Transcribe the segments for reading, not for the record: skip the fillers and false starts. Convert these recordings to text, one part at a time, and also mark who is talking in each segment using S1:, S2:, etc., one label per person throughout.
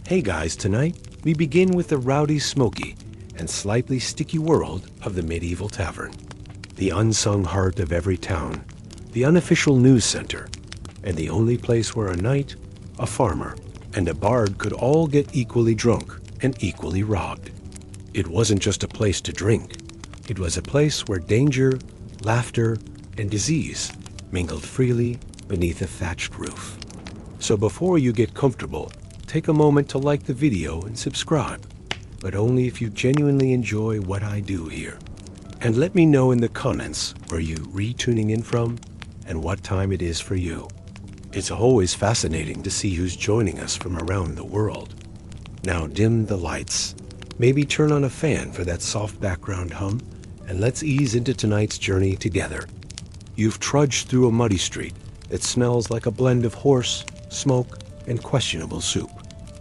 S1: Hey guys, tonight we begin with the rowdy, smoky, and slightly sticky world of the medieval tavern. The unsung heart of every town, the unofficial news center, and the only place where a knight, a farmer, and a bard could all get equally drunk and equally robbed. It wasn't just a place to drink. It was a place where danger, laughter, and disease mingled freely beneath a thatched roof. So before you get comfortable, take a moment to like the video and subscribe, but only if you genuinely enjoy what I do here. And let me know in the comments where you re-tuning in from and what time it is for you. It's always fascinating to see who's joining us from around the world. Now dim the lights, maybe turn on a fan for that soft background hum, and let's ease into tonight's journey together. You've trudged through a muddy street that smells like a blend of horse, smoke, and questionable soup.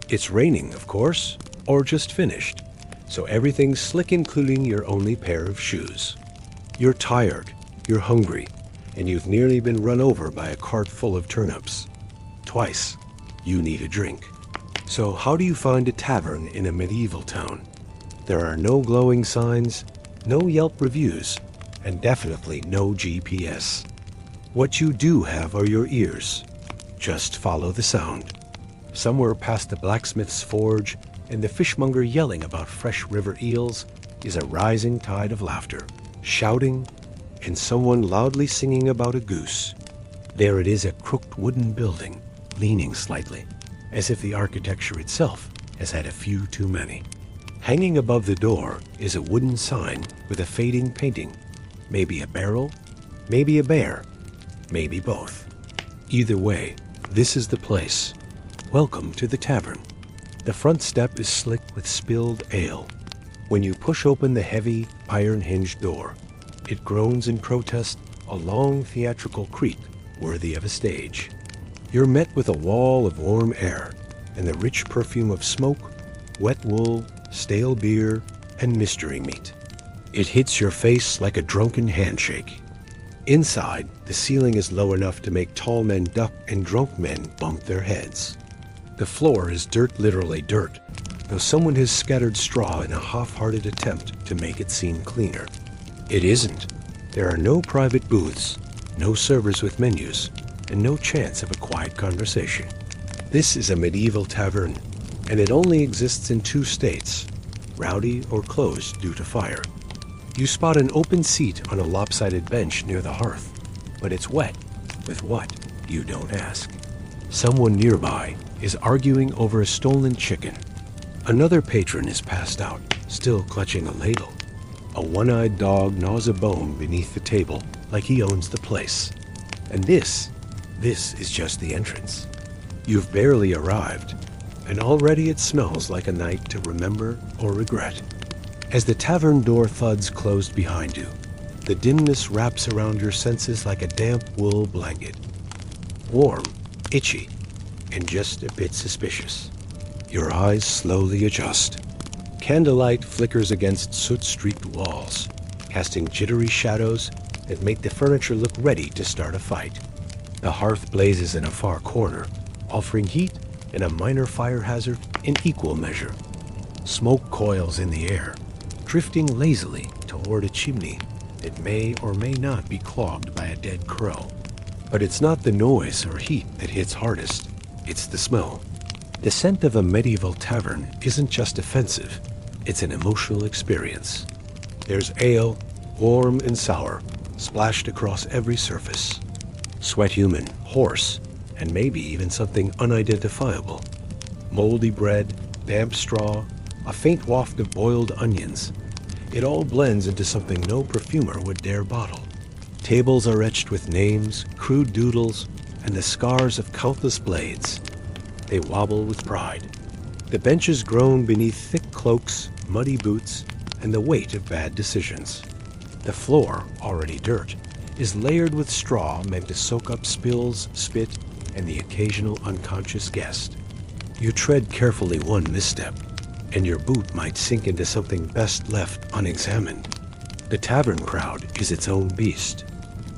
S1: It's raining, of course, or just finished, so everything's slick, including your only pair of shoes. You're tired, you're hungry, and you've nearly been run over by a cart full of turnips. Twice, you need a drink. So how do you find a tavern in a medieval town? There are no glowing signs, no Yelp reviews, and definitely no GPS. What you do have are your ears. Just follow the sound. Somewhere past the blacksmith's forge and the fishmonger yelling about fresh river eels is a rising tide of laughter, shouting, and someone loudly singing about a goose. There it is, a crooked wooden building, leaning slightly, as if the architecture itself has had a few too many. Hanging above the door is a wooden sign with a fading painting. Maybe a barrel, maybe a bear, maybe both. Either way, this is the place. Welcome to the tavern. The front step is slick with spilled ale. When you push open the heavy, iron-hinged door, it groans in protest, a long theatrical creak worthy of a stage. You're met with a wall of warm air and the rich perfume of smoke, wet wool, stale beer, and mystery meat. It hits your face like a drunken handshake. Inside, the ceiling is low enough to make tall men duck and drunk men bump their heads. The floor is dirt, literally dirt, though someone has scattered straw in a half-hearted attempt to make it seem cleaner. It isn't. There are no private booths, no servers with menus, and no chance of a quiet conversation. This is a medieval tavern, and it only exists in two states, rowdy or closed due to fire. You spot an open seat on a lopsided bench near the hearth, but it's wet. With what? You don't ask. Someone nearby is arguing over a stolen chicken. Another patron is passed out, still clutching a ladle. A one-eyed dog gnaws a bone beneath the table like he owns the place. And this is just the entrance. You've barely arrived, and already it smells like a night to remember or regret. As the tavern door thuds closed behind you, the dimness wraps around your senses like a damp wool blanket. Warm, itchy, and just a bit suspicious. Your eyes slowly adjust. Candlelight flickers against soot-streaked walls, casting jittery shadows that make the furniture look ready to start a fight. The hearth blazes in a far corner, offering heat and a minor fire hazard in equal measure. Smoke coils in the air, drifting lazily toward a chimney that may or may not be clogged by a dead crow. But it's not the noise or heat that hits hardest, it's the smell. The scent of a medieval tavern isn't just offensive, it's an emotional experience. There's ale, warm and sour, splashed across every surface. Sweat human, horse, and maybe even something unidentifiable. Moldy bread, damp straw, a faint waft of boiled onions. It all blends into something no perfumer would dare bottle. Tables are etched with names, crude doodles, and the scars of countless blades. They wobble with pride. The benches groan beneath thick cloaks, muddy boots, and the weight of bad decisions. The floor, already dirt, is layered with straw meant to soak up spills, spit, and the occasional unconscious guest. You tread carefully one misstep, and your boot might sink into something best left unexamined. The tavern crowd is its own beast.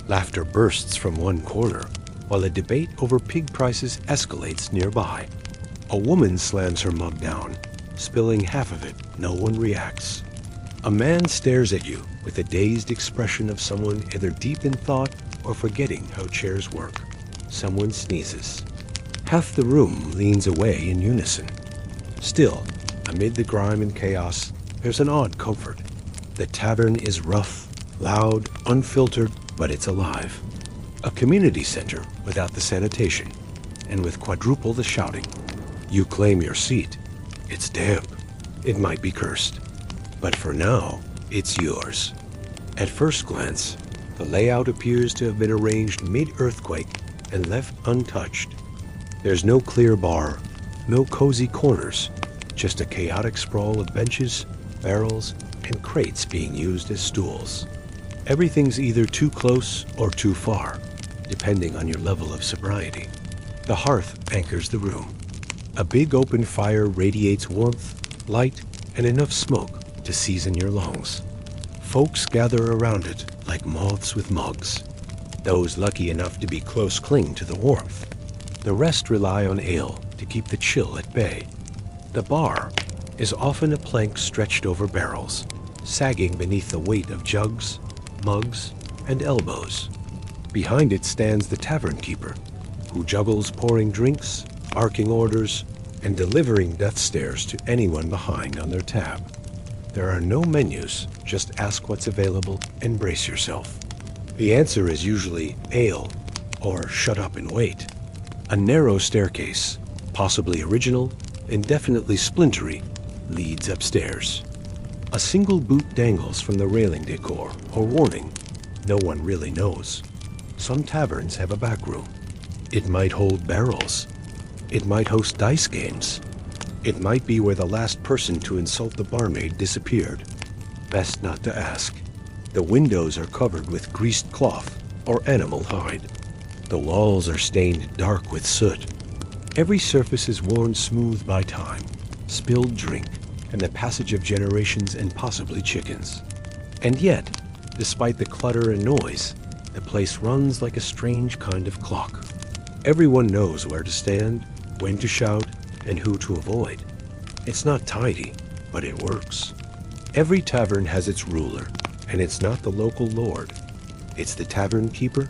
S1: Laughter bursts from one corner, while a debate over pig prices escalates nearby. A woman slams her mug down, spilling half of it. No one reacts. A man stares at you with a dazed expression of someone either deep in thought or forgetting how chairs work. Someone sneezes. Half the room leans away in unison. Still, amid the grime and chaos, there's an odd comfort. The tavern is rough, loud, unfiltered, but it's alive. A community center without the sanitation, and with quadruple the shouting. You claim your seat. It's damp. It might be cursed. But for now, it's yours. At first glance, the layout appears to have been arranged mid-earthquake and left untouched. There's no clear bar, no cozy corners, just a chaotic sprawl of benches, barrels, and crates being used as stools. Everything's either too close or too far, depending on your level of sobriety. The hearth anchors the room. A big open fire radiates warmth, light, and enough smoke to season your lungs. Folks gather around it like moths with mugs. Those lucky enough to be close cling to the warmth. The rest rely on ale to keep the chill at bay. The bar is often a plank stretched over barrels, sagging beneath the weight of jugs, mugs, and elbows. Behind it stands the tavern keeper, who juggles pouring drinks, barking orders, and delivering death stares to anyone behind on their tab. There are no menus, just ask what's available and brace yourself. The answer is usually ale or shut up and wait. A narrow staircase, possibly original and definitely splintery, leads upstairs. A single boot dangles from the railing decor, or warning. No one really knows. Some taverns have a back room. It might hold barrels. It might host dice games. It might be where the last person to insult the barmaid disappeared. Best not to ask. The windows are covered with greased cloth or animal hide. The walls are stained dark with soot. Every surface is worn smooth by time, spilled drink, and the passage of generations and possibly chickens. And yet, despite the clutter and noise, the place runs like a strange kind of clock. Everyone knows where to stand, when to shout, and who to avoid. It's not tidy, but it works. Every tavern has its ruler, and it's not the local lord. It's the tavern keeper.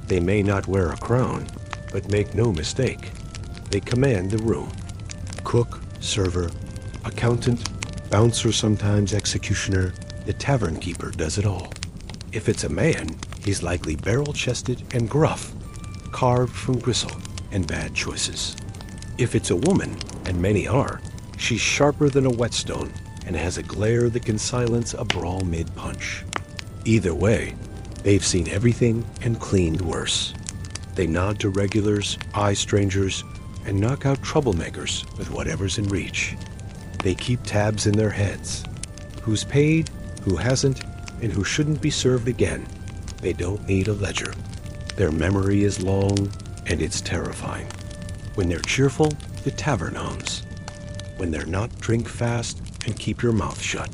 S1: They may not wear a crown, but make no mistake. They command the room. Cook, server, accountant, bouncer, sometimes executioner, the tavern keeper does it all. If it's a man, he's likely barrel-chested and gruff, carved from gristle and bad choices. If it's a woman, and many are, she's sharper than a whetstone and has a glare that can silence a brawl mid-punch. Either way, they've seen everything and cleaned worse. They nod to regulars, eye strangers, and knock out troublemakers with whatever's in reach. They keep tabs in their heads. Who's paid, who hasn't, and who shouldn't be served again. They don't need a ledger. Their memory is long, and it's terrifying. When they're cheerful, the tavern hums. When they're not, drink fast and keep your mouth shut.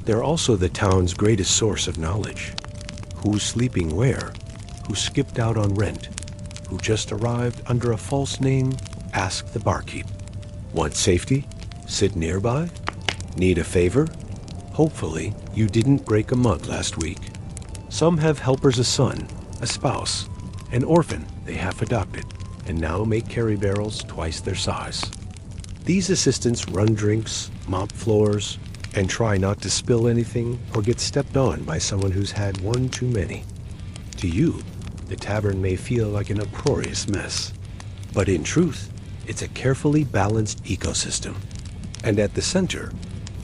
S1: They're also the town's greatest source of knowledge. Who's sleeping where? Who skipped out on rent? Who just arrived under a false name? Ask the barkeep. Want safety? Sit nearby? Need a favor? Hopefully, you didn't break a mug last week. Some have helpers, a son, a spouse, an orphan they half adopted, and now make carry barrels twice their size. These assistants run drinks, mop floors, and try not to spill anything or get stepped on by someone who's had one too many. To you, the tavern may feel like an uproarious mess, but in truth, it's a carefully balanced ecosystem. And at the center,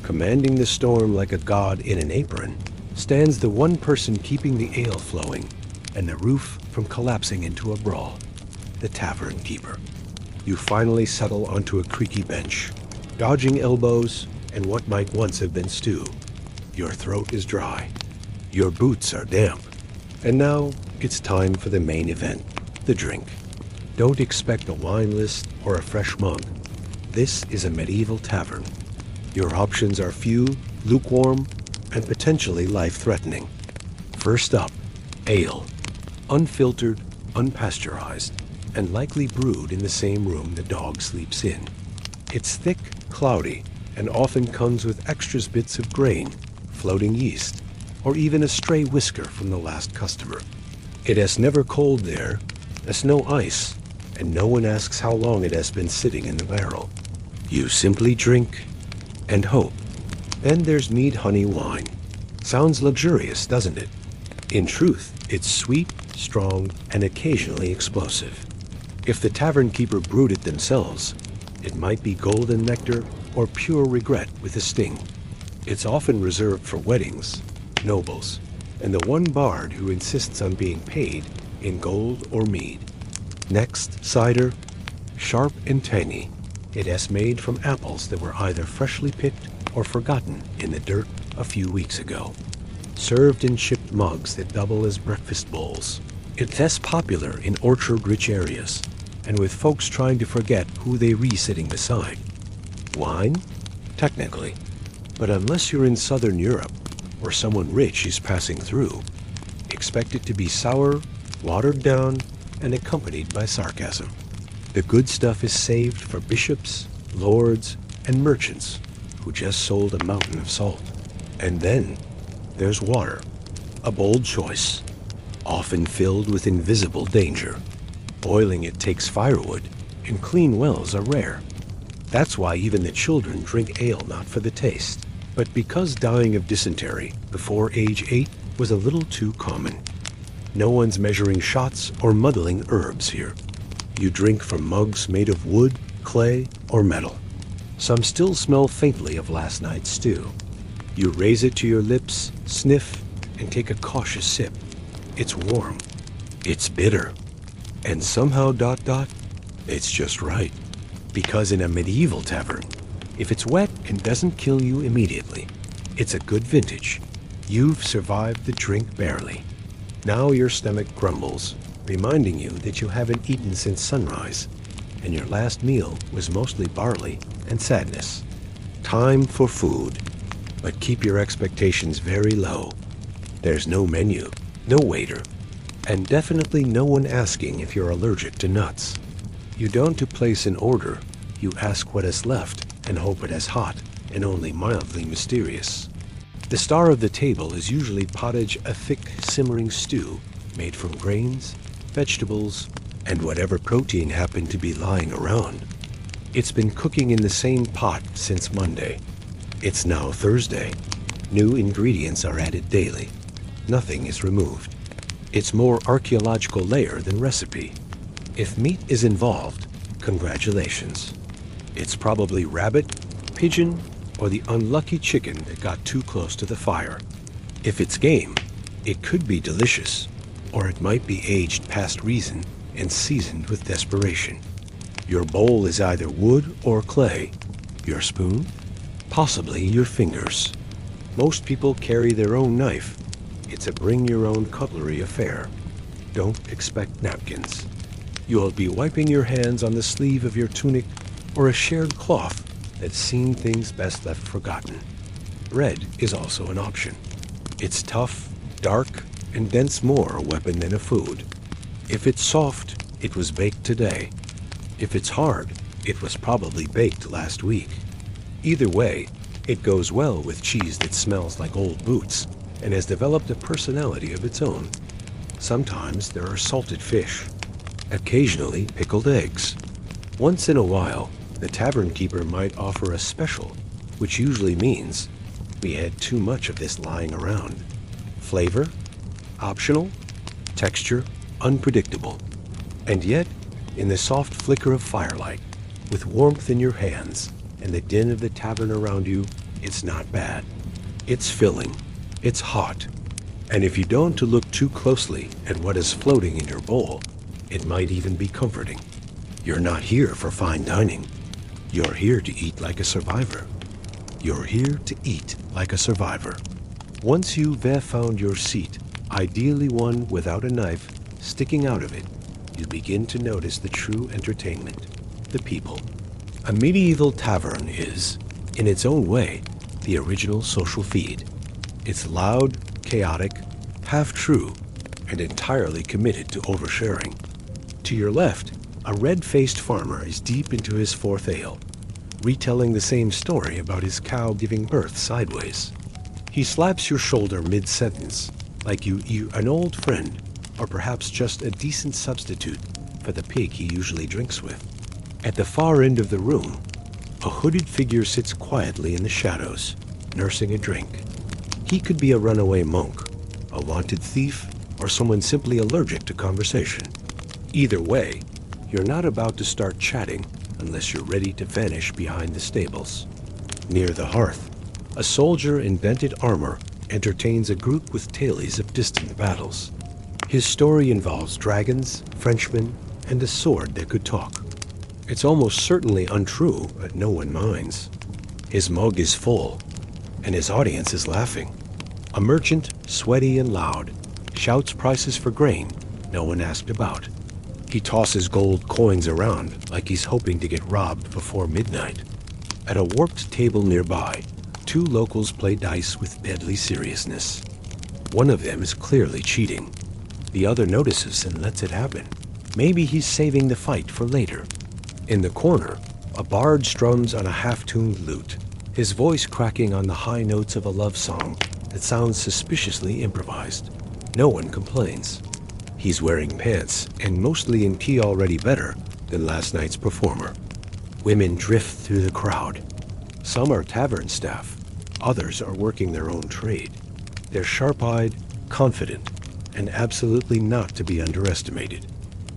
S1: commanding the storm like a god in an apron, stands the one person keeping the ale flowing and the roof from collapsing into a brawl, the tavern keeper. You finally settle onto a creaky bench, dodging elbows and what might once have been stew. Your throat is dry. Your boots are damp. And now it's time for the main event, the drink. Don't expect a wine list or a fresh mug. This is a medieval tavern. Your options are few, lukewarm, and potentially life-threatening. First up, ale. Unfiltered, unpasteurized, and likely brewed in the same room the dog sleeps in. It's thick, cloudy, and often comes with extra bits of grain, floating yeast, or even a stray whisker from the last customer. It has never cold there, there's no ice, and no one asks how long it has been sitting in the barrel. You simply drink and hope. Then there's mead honey wine. Sounds luxurious, doesn't it? In truth, it's sweet, strong, and occasionally explosive. If the tavern keeper brewed it themselves, it might be golden nectar or pure regret with a sting. It's often reserved for weddings, nobles, and the one bard who insists on being paid in gold or mead. Next, cider, sharp and tangy. It is made from apples that were either freshly picked or forgotten in the dirt a few weeks ago. Served in chipped mugs that double as breakfast bowls. It's less popular in orchard-rich areas, and with folks trying to forget who they sitting beside. Wine? Technically. But unless you're in southern Europe, or someone rich is passing through, expect it to be sour, watered down, and accompanied by sarcasm. The good stuff is saved for bishops, lords, and merchants who just sold a mountain of salt. And then there's water, a bold choice, often filled with invisible danger. Boiling it takes firewood, and clean wells are rare. That's why even the children drink ale not for the taste, but because dying of dysentery before age 8 was a little too common. No one's measuring shots or muddling herbs here. You drink from mugs made of wood, clay, or metal. Some still smell faintly of last night's stew. You raise it to your lips, sniff, and take a cautious sip. It's warm. It's bitter. And somehow, it's just right. Because in a medieval tavern, if it's wet and doesn't kill you immediately, it's a good vintage. You've survived the drink barely. Now your stomach grumbles, reminding you that you haven't eaten since sunrise, and your last meal was mostly barley and sadness. Time for food, but keep your expectations very low. There's no menu, no waiter, and definitely no one asking if you're allergic to nuts. You don't place an order, you ask what is left and hope it is hot and only mildly mysterious. The star of the table is usually pottage, a thick, simmering stew made from grains, vegetables, and whatever protein happened to be lying around. It's been cooking in the same pot since Monday. It's now Thursday. New ingredients are added daily. Nothing is removed. It's more archaeological layer than recipe. If meat is involved, congratulations. It's probably rabbit, pigeon, or the unlucky chicken that got too close to the fire. If it's game, it could be delicious, or it might be aged past reason and seasoned with desperation. Your bowl is either wood or clay. Your spoon? Possibly your fingers. Most people carry their own knife. It's a bring-your-own cutlery affair. Don't expect napkins. You'll be wiping your hands on the sleeve of your tunic or a shared cloth that's seen things best left forgotten. Bread is also an option. It's tough, dark, and dense more a weapon than a food. If it's soft, it was baked today. If it's hard, it was probably baked last week. Either way, it goes well with cheese that smells like old boots and has developed a personality of its own. Sometimes there are salted fish. Occasionally pickled eggs. Once in a while, the tavern keeper might offer a special, which usually means we had too much of this lying around. Flavor? Optional. Texture? Unpredictable. And yet, in the soft flicker of firelight, with warmth in your hands and the din of the tavern around you, it's not bad. It's filling. It's hot. And if you don't look too closely at what is floating in your bowl, it might even be comforting. You're not here for fine dining. You're here to eat like a survivor. You're here to eat like a survivor. Once you've found your seat, ideally one without a knife sticking out of it, you begin to notice the true entertainment, the people. A medieval tavern is, in its own way, the original social feed. It's loud, chaotic, half-true, and entirely committed to oversharing. To your left, a red-faced farmer is deep into his fourth ale. retelling the same story about his cow giving birth sideways. He slaps your shoulder mid-sentence, like you an old friend, or perhaps just a decent substitute for the pig he usually drinks with. At the far end of the room, a hooded figure sits quietly in the shadows, nursing a drink. He could be a runaway monk, a wanted thief, or someone simply allergic to conversation. Either way, you're not about to start chatting unless you're ready to vanish behind the stables. Near the hearth, a soldier in vented armor entertains a group with tales of distant battles. His story involves dragons, Frenchmen, and a sword that could talk. It's almost certainly untrue, but no one minds. His mug is full, and his audience is laughing. A merchant, sweaty and loud, shouts prices for grain no one asked about. He tosses gold coins around like he's hoping to get robbed before midnight. At a warped table nearby, two locals play dice with deadly seriousness. One of them is clearly cheating. The other notices and lets it happen. Maybe he's saving the fight for later. In the corner, a bard strums on a half-tuned lute, his voice cracking on the high notes of a love song that sounds suspiciously improvised. No one complains. He's wearing pants and mostly in key already better than last night's performer. Women drift through the crowd. Some are tavern staff. Others are working their own trade. They're sharp-eyed, confident, and absolutely not to be underestimated.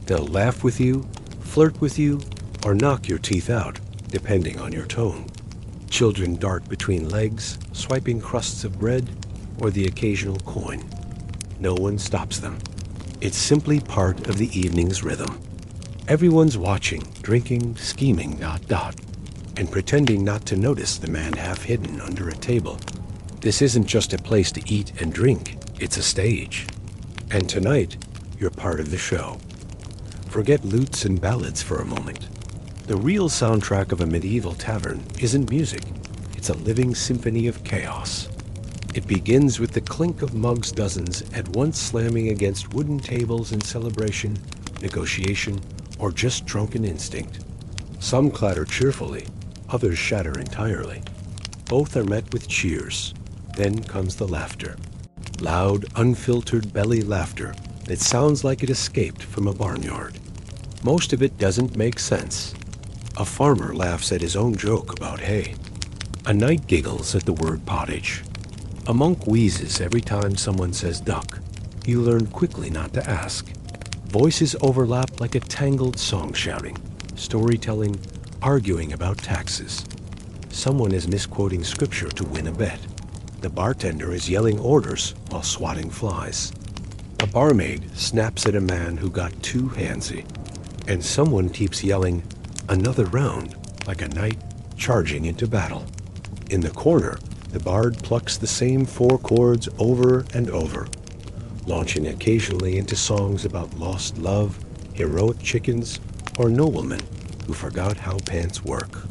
S1: They'll laugh with you, flirt with you, or knock your teeth out, depending on your tone. Children dart between legs, swiping crusts of bread or the occasional coin. No one stops them. It's simply part of the evening's rhythm. Everyone's watching, drinking, scheming, and pretending not to notice the man half hidden under a table. This isn't just a place to eat and drink, it's a stage. And tonight, you're part of the show. Forget lutes and ballads for a moment. The real soundtrack of a medieval tavern isn't music, it's a living symphony of chaos. It begins with the clink of mugs dozens at once slamming against wooden tables in celebration, negotiation, or just drunken instinct. Some clatter cheerfully, others shatter entirely. Both are met with cheers. Then comes the laughter. Loud, unfiltered belly laughter that sounds like it escaped from a barnyard. Most of it doesn't make sense. A farmer laughs at his own joke about hay. A knight giggles at the word pottage. A monk wheezes every time someone says duck. You learn quickly not to ask. Voices overlap like a tangled song shouting, storytelling, arguing about taxes. Someone is misquoting scripture to win a bet. The bartender is yelling orders while swatting flies. A barmaid snaps at a man who got too handsy. And someone keeps yelling, "Another round," like a knight charging into battle. In the corner, the bard plucks the same four chords over and over, launching occasionally into songs about lost love, heroic chickens, or noblemen who forgot how pants work.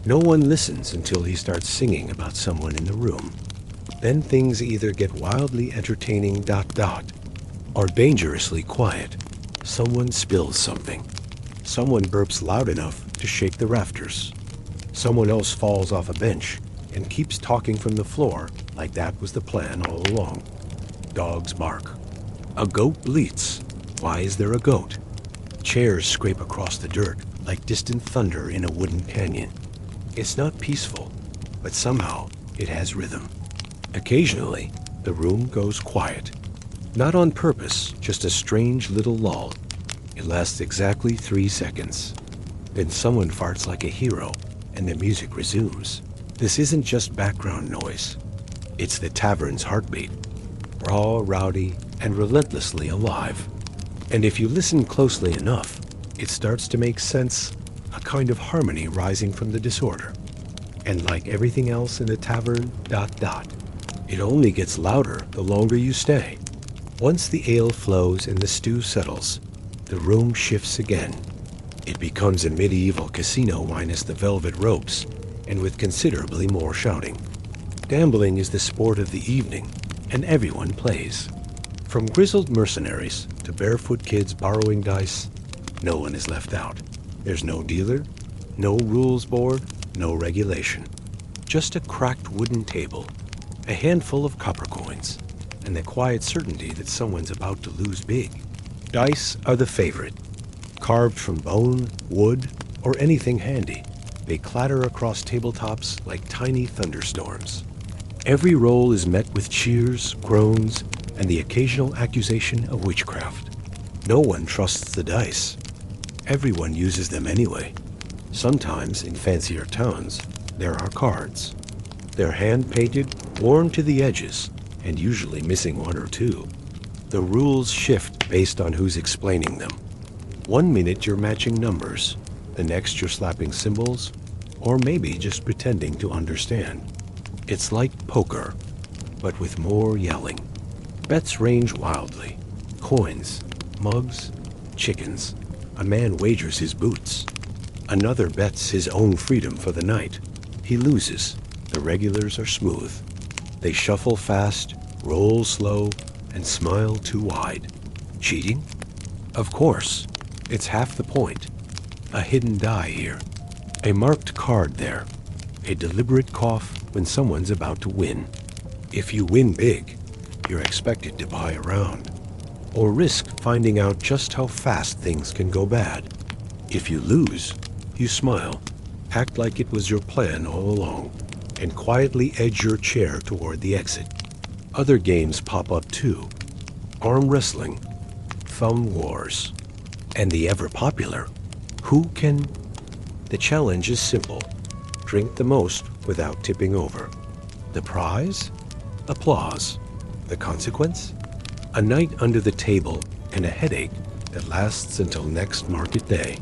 S1: No one listens until he starts singing about someone in the room. Then things either get wildly entertaining or dangerously quiet. Someone spills something. Someone burps loud enough to shake the rafters. Someone else falls off a bench and keeps talking from the floor like that was the plan all along. Dogs bark. A goat bleats. Why is there a goat? Chairs scrape across the dirt like distant thunder in a wooden canyon. It's not peaceful, but somehow it has rhythm. Occasionally, the room goes quiet. Not on purpose, just a strange little lull. It lasts exactly 3 seconds. Then someone farts like a hero, and the music resumes. This isn't just background noise. It's the tavern's heartbeat. Raw, rowdy, and relentlessly alive. And if you listen closely enough, it starts to make sense, a kind of harmony rising from the disorder. And like everything else in the tavern, it only gets louder the longer you stay. Once the ale flows and the stew settles, the room shifts again. It becomes a medieval casino minus the velvet ropes, and with considerably more shouting. Gambling is the sport of the evening, and everyone plays. From grizzled mercenaries to barefoot kids borrowing dice, no one is left out. There's no dealer, no rules board, no regulation. Just a cracked wooden table, a handful of copper coins, and the quiet certainty that someone's about to lose big. Dice are the favorite. Carved from bone, wood, or anything handy, they clatter across tabletops like tiny thunderstorms. Every roll is met with cheers, groans, and the occasional accusation of witchcraft. No one trusts the dice. Everyone uses them anyway. Sometimes, in fancier towns, there are cards. They're hand-painted, worn to the edges, and usually missing one or two. The rules shift based on who's explaining them. One minute you're matching numbers, the next you're slapping symbols, or maybe just pretending to understand. It's like poker, but with more yelling. Bets range wildly. Coins, mugs, chickens. A man wagers his boots. Another bets his own freedom for the night. He loses. The regulars are smooth. They shuffle fast, roll slow, and smile too wide. Cheating? Of course. It's half the point. A hidden die here. A marked card there. A deliberate cough when someone's about to win. If you win big, you're expected to buy around, or risk finding out just how fast things can go bad. If you lose, you smile, act like it was your plan all along, and quietly edge your chair toward the exit. Other games pop up too. Arm wrestling, thumb wars, and the ever-popular Who Can? The challenge is simple. Drink the most without tipping over. The prize? Applause. The consequence? A night under the table and a headache that lasts until next market day.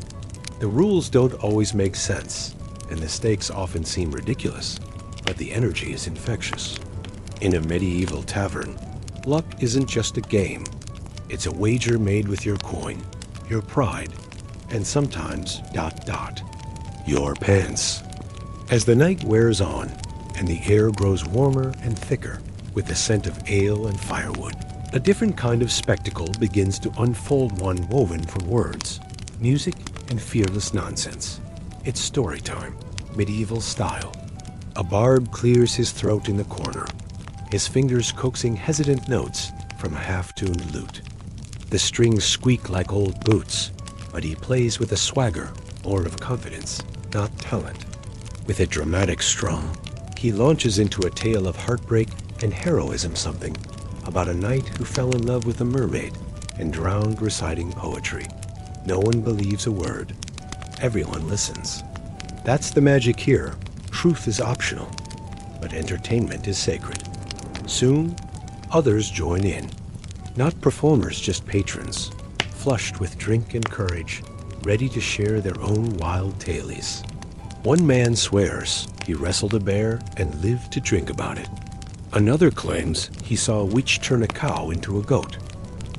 S1: The rules don't always make sense, and the stakes often seem ridiculous, but the energy is infectious. In a medieval tavern, luck isn't just a game. It's a wager made with your coin, your pride, and sometimes ... your pants. As the night wears on, and the air grows warmer and thicker with the scent of ale and firewood, a different kind of spectacle begins to unfold, one woven from words, music, and fearless nonsense. It's story time, medieval style. A bard clears his throat in the corner, his fingers coaxing hesitant notes from a half-tuned lute. The strings squeak like old boots, but he plays with a swagger born of confidence, not talent. With a dramatic strum, he launches into a tale of heartbreak and heroism, something about a knight who fell in love with a mermaid and drowned reciting poetry. No one believes a word. Everyone listens. That's the magic here. Truth is optional, but entertainment is sacred. Soon, others join in. Not performers, just patrons, flushed with drink and courage, ready to share their own wild tales. One man swears he wrestled a bear and lived to drink about it. Another claims he saw a witch turn a cow into a goat.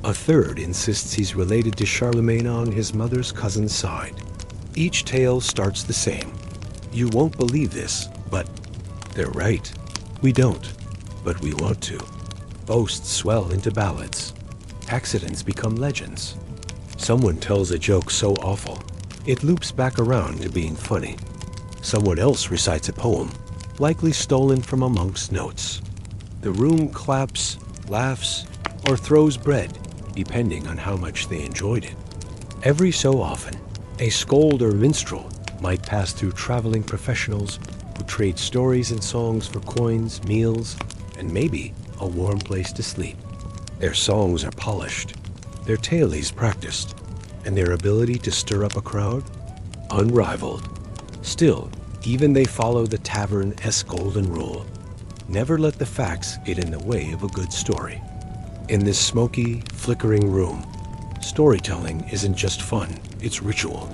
S1: A third insists he's related to Charlemagne on his mother's cousin's side. Each tale starts the same. You won't believe this, but they're right. We don't, but we want to. Boasts swell into ballads. Accidents become legends. Someone tells a joke so awful, it loops back around to being funny. Someone else recites a poem, likely stolen from a monk's notes. The room claps, laughs, or throws bread, depending on how much they enjoyed it. Every so often, a scold or minstrel might pass through traveling professionals who trade stories and songs for coins, meals, and maybe a warm place to sleep. Their songs are polished, their tales practiced, and their ability to stir up a crowd unrivaled. Still, even they follow the tavern-esque golden rule. Never let the facts get in the way of a good story. In this smoky, flickering room, storytelling isn't just fun, it's ritual.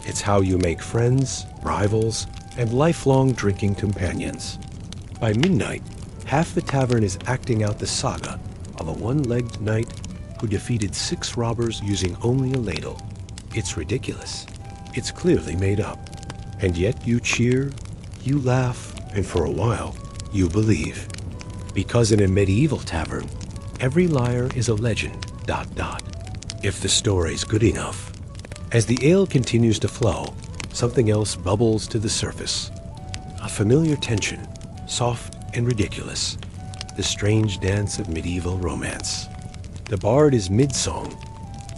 S1: It's how you make friends, rivals, and lifelong drinking companions. By midnight, half the tavern is acting out the saga of a one-legged knight who defeated 6 robbers using only a ladle. It's ridiculous. It's clearly made up. And yet you cheer, you laugh, and for a while, you believe. Because in a medieval tavern, every liar is a legend, ... if the story's good enough. As the ale continues to flow, something else bubbles to the surface. A familiar tension, soft and ridiculous. The strange dance of medieval romance. The bard is mid-song,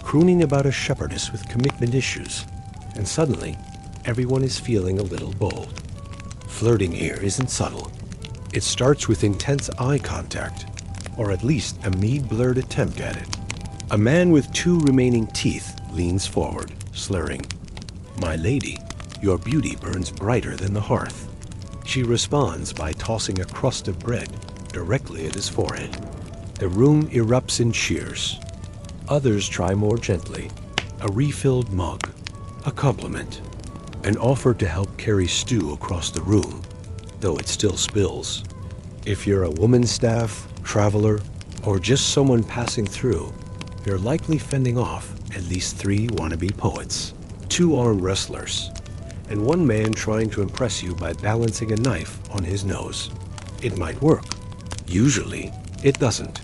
S1: crooning about a shepherdess with commitment issues, and suddenly, everyone is feeling a little bold. Flirting here isn't subtle. It starts with intense eye contact, or at least a mead-blurred attempt at it. A man with 2 remaining teeth leans forward, slurring, "My lady, your beauty burns brighter than the hearth." She responds by tossing a crust of bread directly at his forehead. The room erupts in cheers. Others try more gently. A refilled mug, a compliment, an offer to help carry stew across the room, though it still spills. If you're a woman's staff, traveler, or just someone passing through, you're likely fending off at least 3 wannabe poets, 2 arm wrestlers, and 1 man trying to impress you by balancing a knife on his nose. It might work. Usually, it doesn't.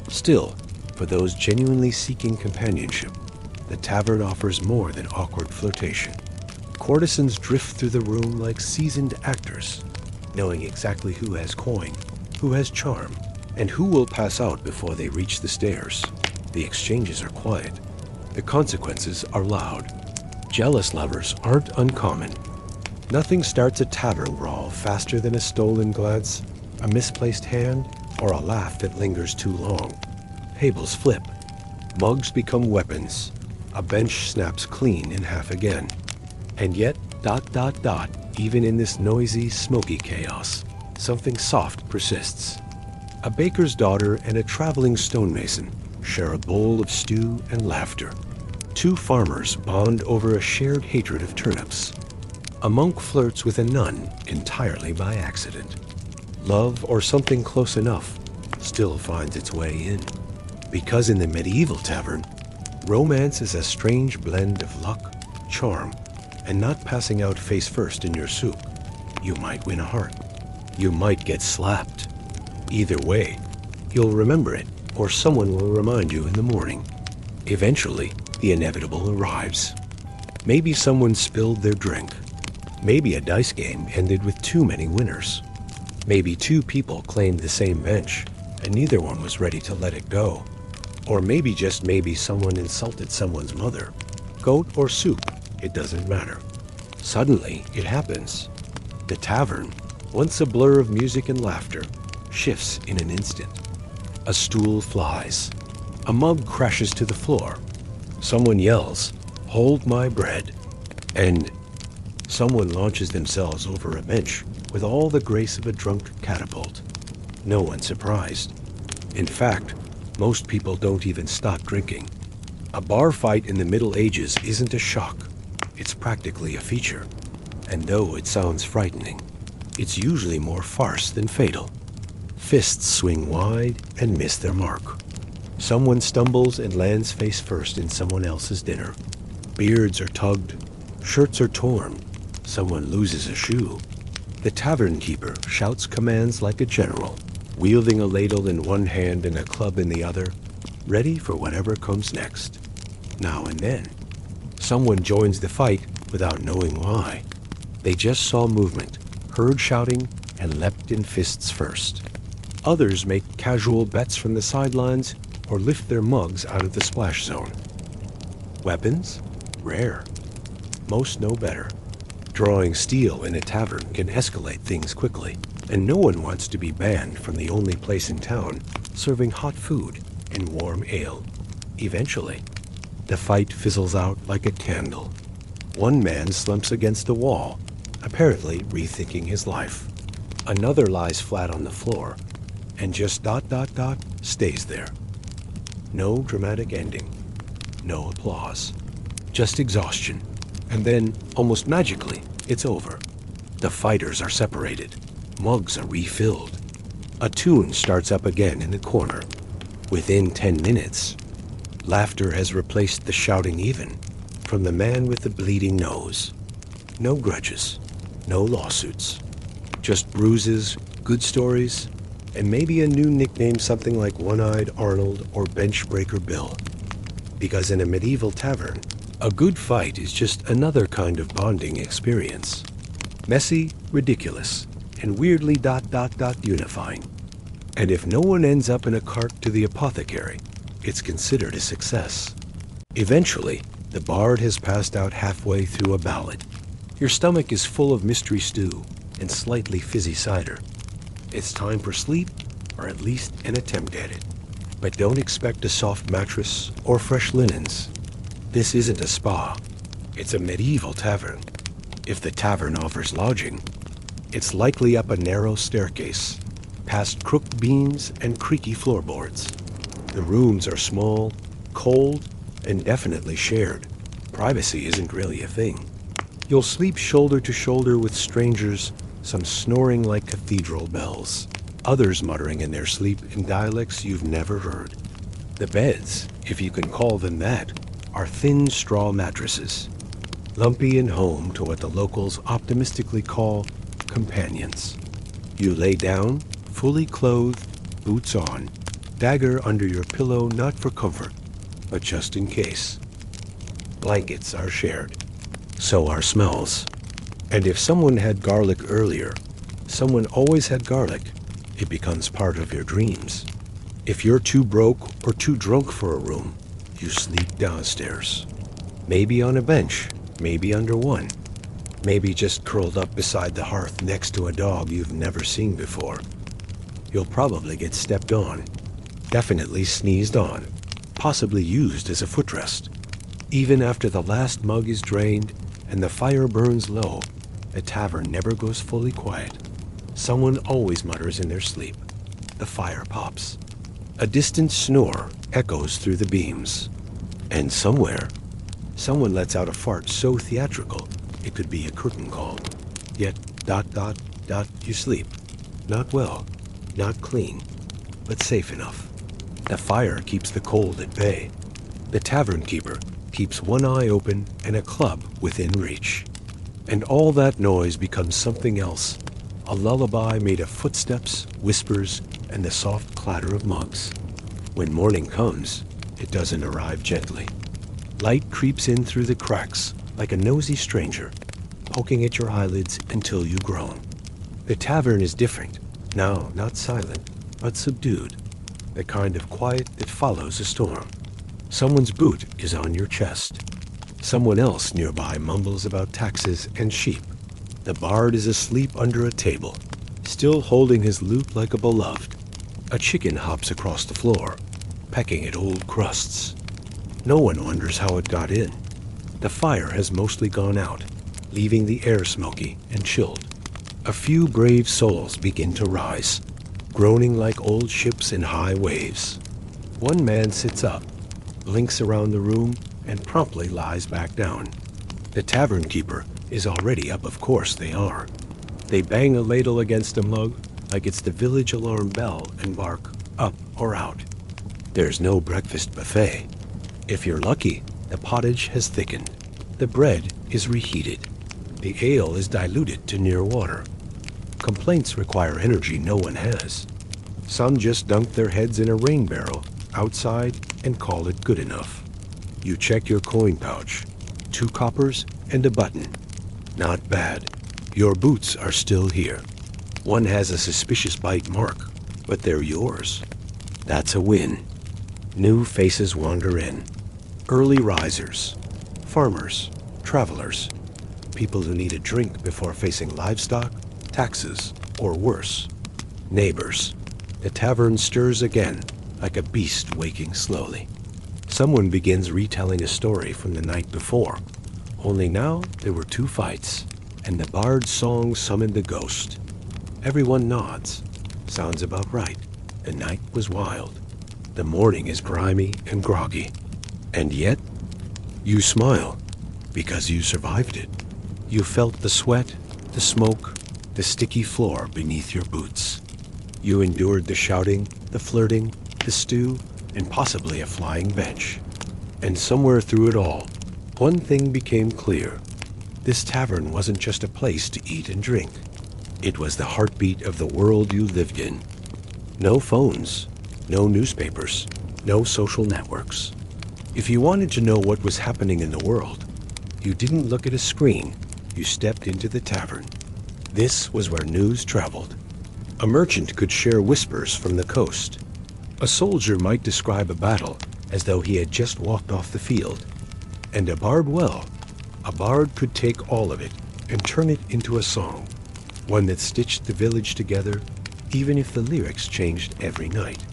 S1: Still, for those genuinely seeking companionship, the tavern offers more than awkward flirtation. Courtesans drift through the room like seasoned actors, knowing exactly who has coin, who has charm, and who will pass out before they reach the stairs. The exchanges are quiet. The consequences are loud. Jealous lovers aren't uncommon. Nothing starts a tavern brawl faster than a stolen glance, a misplaced hand, or a laugh that lingers too long. Tables flip. Mugs become weapons. A bench snaps clean in half again. And yet, even in this noisy, smoky chaos, something soft persists. A baker's daughter and a traveling stonemason share a bowl of stew and laughter. 2 farmers bond over a shared hatred of turnips. A monk flirts with a nun entirely by accident. Love, or something close enough, still finds its way in. Because in the medieval tavern, romance is a strange blend of luck, charm, and not passing out face first in your soup. You might win a heart. You might get slapped. Either way, you'll remember it, or someone will remind you in the morning. Eventually, the inevitable arrives. Maybe someone spilled their drink. Maybe a dice game ended with too many winners. Maybe 2 people claimed the same bench, and neither one was ready to let it go. Or maybe, just maybe, someone insulted someone's mother. Goat or soup, it doesn't matter. Suddenly, it happens. The tavern, once a blur of music and laughter, shifts in an instant. A stool flies. A mug crashes to the floor. Someone yells, "Hold my bread." And someone launches themselves over a bench with all the grace of a drunk catapult. No one surprised. In fact, most people don't even stop drinking. A bar fight in the Middle Ages isn't a shock. It's practically a feature. And though it sounds frightening, it's usually more farce than fatal. Fists swing wide and miss their mark. Someone stumbles and lands face first in someone else's dinner. Beards are tugged. Shirts are torn. Someone loses a shoe. The tavern keeper shouts commands like a general, wielding a ladle in one hand and a club in the other, ready for whatever comes next. Now and then, someone joins the fight without knowing why. They just saw movement, heard shouting, and leapt in fists first. Others make casual bets from the sidelines or lift their mugs out of the splash zone. Weapons? Rare. Most know better. Drawing steel in a tavern can escalate things quickly, and no one wants to be banned from the only place in town serving hot food and warm ale. Eventually, the fight fizzles out like a candle. One man slumps against the wall, apparently rethinking his life. Another lies flat on the floor, and just stays there. No dramatic ending. No applause. Just exhaustion. And then, almost magically, it's over. The fighters are separated. Mugs are refilled. A tune starts up again in the corner. Within 10 minutes, laughter has replaced the shouting even from the man with the bleeding nose. No grudges. No lawsuits. Just bruises, good stories, and maybe a new nickname, something like One-Eyed Arnold or Benchbreaker Bill. Because in a medieval tavern, a good fight is just another kind of bonding experience. Messy, ridiculous, and weirdly ... unifying. And if no one ends up in a cart to the apothecary, it's considered a success. Eventually, the bard has passed out halfway through a ballad. Your stomach is full of mystery stew and slightly fizzy cider. It's time for sleep, or at least an attempt at it. But don't expect a soft mattress or fresh linens. This isn't a spa. It's a medieval tavern. If the tavern offers lodging, it's likely up a narrow staircase, past crooked beams and creaky floorboards. The rooms are small, cold, and definitely shared. Privacy isn't really a thing. You'll sleep shoulder to shoulder with strangers, some snoring like cathedral bells, others muttering in their sleep in dialects you've never heard. The beds, if you can call them that, are thin straw mattresses, lumpy and home to what the locals optimistically call companions. You lay down, fully clothed, boots on, dagger under your pillow not for comfort, but just in case. Blankets are shared. So are smells. And if someone had garlic earlier, someone always had garlic. It becomes part of your dreams. If you're too broke or too drunk for a room, you sleep downstairs. Maybe on a bench, maybe under one. Maybe just curled up beside the hearth next to a dog you've never seen before. You'll probably get stepped on, definitely sneezed on, possibly used as a footrest. Even after the last mug is drained and the fire burns low, a tavern never goes fully quiet. Someone always mutters in their sleep. The fire pops. A distant snore echoes through the beams. And somewhere, someone lets out a fart so theatrical it could be a curtain call. Yet ... you sleep. Not well, not clean, but safe enough. The fire keeps the cold at bay. The tavern keeper keeps one eye open and a club within reach. And all that noise becomes something else, a lullaby made of footsteps, whispers, and the soft clatter of mugs. When morning comes, it doesn't arrive gently. Light creeps in through the cracks like a nosy stranger, poking at your eyelids until you groan. The tavern is different. No, not silent, but subdued. The kind of quiet that follows a storm. Someone's boot is on your chest. Someone else nearby mumbles about taxes and sheep. The bard is asleep under a table, still holding his lute like a beloved. A chicken hops across the floor, pecking at old crusts. No one wonders how it got in. The fire has mostly gone out, leaving the air smoky and chilled. A few brave souls begin to rise, groaning like old ships in high waves. One man sits up, blinks around the room, and promptly lies back down. The tavern keeper is already up, of course they are. They bang a ladle against a mug like it's the village alarm bell and bark, up or out. There's no breakfast buffet. If you're lucky, the pottage has thickened. The bread is reheated. The ale is diluted to near water. Complaints require energy no one has. Some just dunk their heads in a rain barrel outside and call it good enough. You check your coin pouch. 2 coppers and a button. Not bad. Your boots are still here. One has a suspicious bite mark, but they're yours. That's a win. New faces wander in. Early risers. Farmers. Travelers. People who need a drink before facing livestock, taxes, or worse. Neighbors. The tavern stirs again, like a beast waking slowly. Someone begins retelling a story from the night before. Only now there were 2 fights, and the bard's song summoned a ghost. Everyone nods. Sounds about right. The night was wild. The morning is grimy and groggy. And yet, you smile, because you survived it. You felt the sweat, the smoke, the sticky floor beneath your boots. You endured the shouting, the flirting, the stew, and possibly a flying bench. And somewhere through it all, one thing became clear. This tavern wasn't just a place to eat and drink. It was the heartbeat of the world you lived in. No phones, no newspapers, no social networks. If you wanted to know what was happening in the world, you didn't look at a screen. You stepped into the tavern. This was where news traveled. A merchant could share whispers from the coast. A soldier might describe a battle as though he had just walked off the field. And a bard could take all of it and turn it into a song, one that stitched the village together, even if the lyrics changed every night.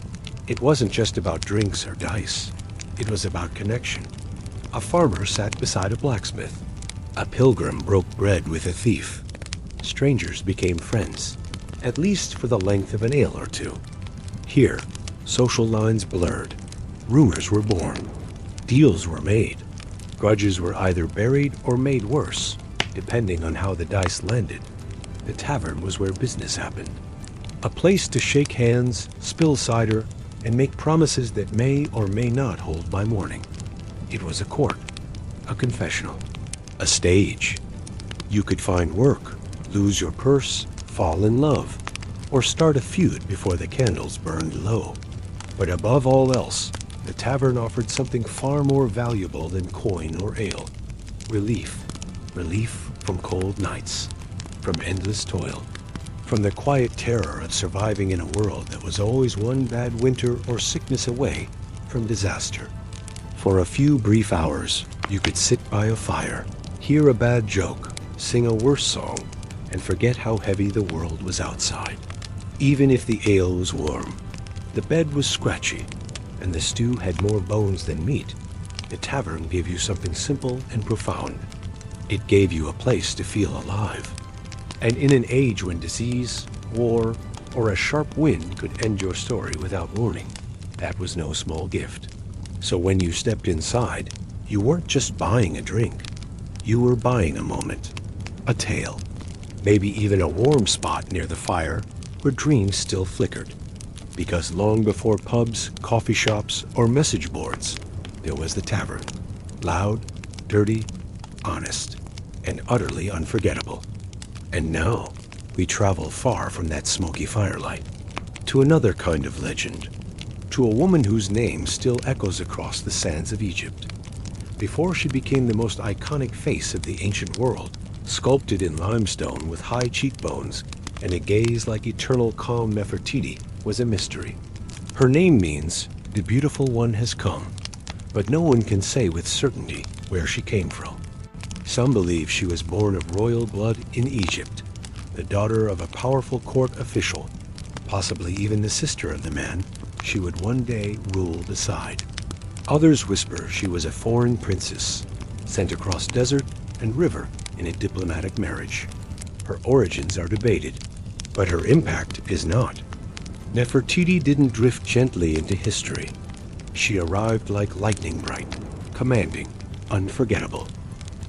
S1: It wasn't just about drinks or dice. It was about connection. A farmer sat beside a blacksmith. A pilgrim broke bread with a thief. Strangers became friends, at least for the length of an ale or two. Here, social lines blurred. Rumors were born. Deals were made. Grudges were either buried or made worse, depending on how the dice landed. The tavern was where business happened. A place to shake hands, spill cider, and make promises that may or may not hold by morning. It was a court, a confessional, a stage. You could find work, lose your purse, fall in love, or start a feud before the candles burned low. But above all else, the tavern offered something far more valuable than coin or ale. Relief. Relief from cold nights, from endless toil, from the quiet terror of surviving in a world that was always one bad winter or sickness away from disaster. For a few brief hours, you could sit by a fire, hear a bad joke, sing a worse song, and forget how heavy the world was outside. Even if the ale was warm, the bed was scratchy, and the stew had more bones than meat, the tavern gave you something simple and profound. It gave you a place to feel alive. And in an age when disease, war, or a sharp wind could end your story without warning, that was no small gift. So when you stepped inside, you weren't just buying a drink. You were buying a moment, a tale, maybe even a warm spot near the fire where dreams still flickered. Because long before pubs, coffee shops, or message boards, there was the tavern. Loud, dirty, honest, and utterly unforgettable. And now, we travel far from that smoky firelight, to another kind of legend, to a woman whose name still echoes across the sands of Egypt. Before she became the most iconic face of the ancient world, sculpted in limestone with high cheekbones and a gaze like eternal calm Nefertiti, was a mystery. Her name means, the beautiful one has come, but no one can say with certainty where she came from. Some believe she was born of royal blood in Egypt, the daughter of a powerful court official, possibly even the sister of the man she would one day rule beside. Others whisper she was a foreign princess, sent across desert and river in a diplomatic marriage. Her origins are debated, but her impact is not. Nefertiti didn't drift gently into history. She arrived like lightning bright, commanding, unforgettable.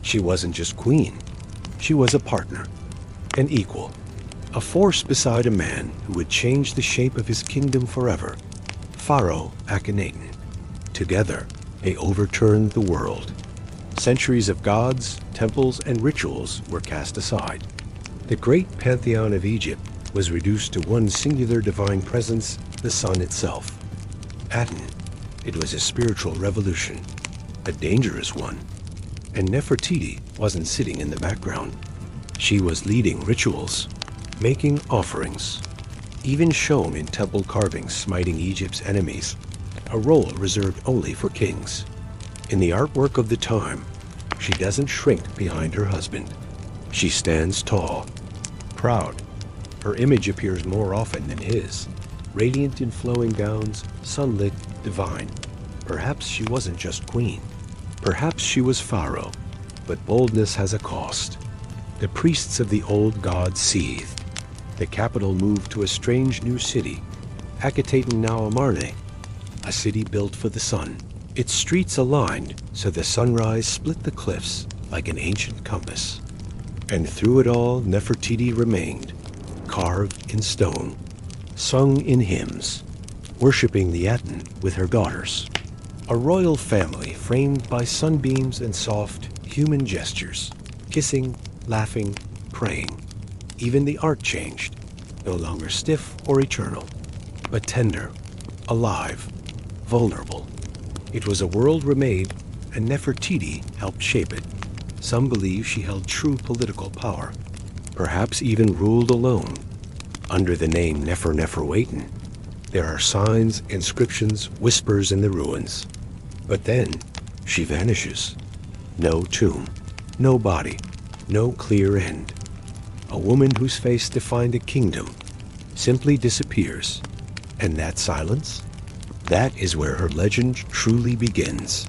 S1: She wasn't just queen. She was a partner, an equal, a force beside a man who would change the shape of his kingdom forever. Pharaoh Akhenaten. Together, they overturned the world. Centuries of gods, temples, and rituals were cast aside. The great pantheon of Egypt was reduced to one singular divine presence, the sun itself. Aten. It was a spiritual revolution, a dangerous one. And Nefertiti wasn't sitting in the background. She was leading rituals, making offerings, even shown in temple carvings smiting Egypt's enemies, a role reserved only for kings. In the artwork of the time, she doesn't shrink behind her husband. She stands tall, proud. Her image appears more often than his, radiant in flowing gowns, sunlit, divine. Perhaps she wasn't just queen. Perhaps she was Pharaoh, but boldness has a cost. The priests of the old gods seethed. The capital moved to a strange new city, Akhetaten now Amarne, a city built for the sun. Its streets aligned so the sunrise split the cliffs like an ancient compass. And through it all, Nefertiti remained, carved in stone, sung in hymns, worshipping the Aten with her daughters. A royal family framed by sunbeams and soft, human gestures, kissing, laughing, praying. Even the art changed, no longer stiff or eternal, but tender, alive, vulnerable. It was a world remade, and Nefertiti helped shape it. Some believe she held true political power. perhaps even ruled alone. Under the name Nefertiti, there are signs, inscriptions, whispers in the ruins. But then, she vanishes. No tomb, no body, no clear end. A woman whose face defined a kingdom simply disappears. And that silence? That is where her legend truly begins.